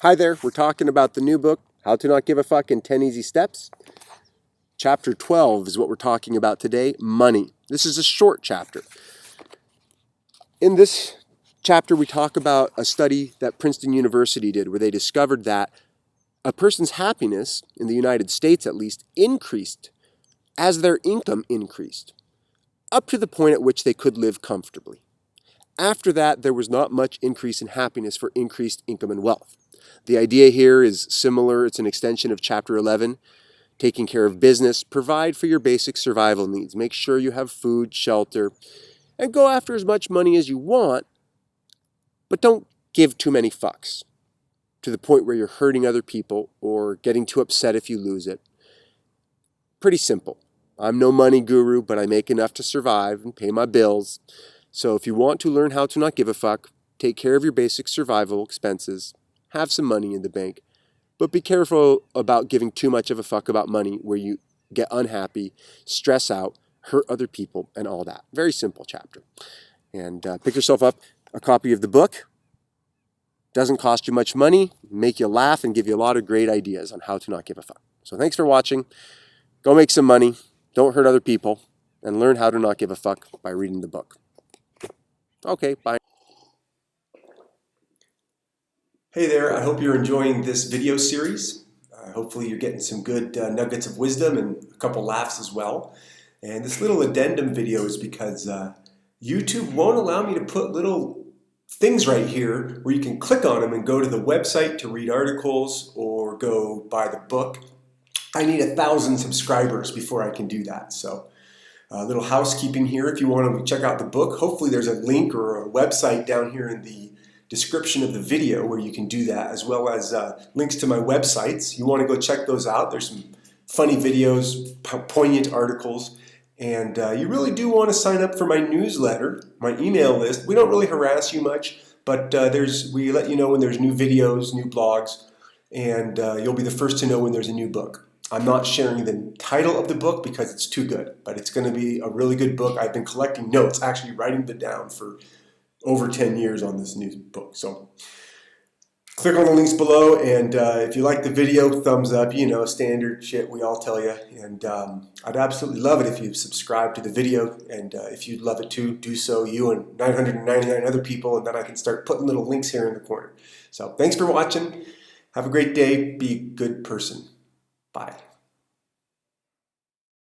Hi there, we're talking about the new book, How to Not Give a Fuck in 10 Easy Steps. Chapter 12 is what we're talking about today, money. This is a short chapter. In this chapter, we talk about a study that Princeton University did where they discovered that a person's happiness, in the United States at least, increased as their income increased, up to the point at which they could live comfortably. After that, there was not much increase in happiness for increased income and wealth. The idea here is similar. It's an extension of Chapter 11, taking care of business. Provide for your basic survival needs. Make sure you have food, shelter, and go after as much money as you want, but don't give too many fucks to the point where you're hurting other people or getting too upset if you lose it. Pretty simple. I'm no money guru, but I make enough to survive and pay my bills. So if you want to learn how to not give a fuck, take care of your basic survival expenses, have some money in the bank, but be careful about giving too much of a fuck about money where you get unhappy, stress out, hurt other people, and all that. Very simple chapter. And pick yourself up a copy of the book. Doesn't cost you much money, make you laugh, and give you a lot of great ideas on how to not give a fuck. So thanks for watching. Go make some money, don't hurt other people, and learn how to not give a fuck by reading the book. Okay, bye. Hey there, I hope you're enjoying this video series. Hopefully you're getting some good nuggets of wisdom and a couple laughs as well. And this little addendum video is because YouTube won't allow me to put little things right here where you can click on them and go to the website to read articles or go buy the book. I need 1,000 subscribers before I can do that. So a little housekeeping here. If you want to check out the book, hopefully there's a link or a website down here in the description of the video where you can do that, as well as links to my websites. You want to go check those out. There's some funny videos, poignant articles, and you really do want to sign up for my newsletter, my email list. We don't really harass you much, but we let you know when there's new videos, new blogs, and you'll be the first to know when there's a new book. I'm not sharing the title of the book because it's too good, but it's going to be a really good book. I've been collecting notes, actually writing them down for over 10 years on this new book. So click on the links below, and if you like the video, thumbs up, you know, standard shit we all tell you. And I'd absolutely love it if you subscribe to the video, and if you'd love it too, do so, you and 999 other people, and then I can start putting little links here in the corner. So thanks for watching. Have a great day. Be a good person. Bye.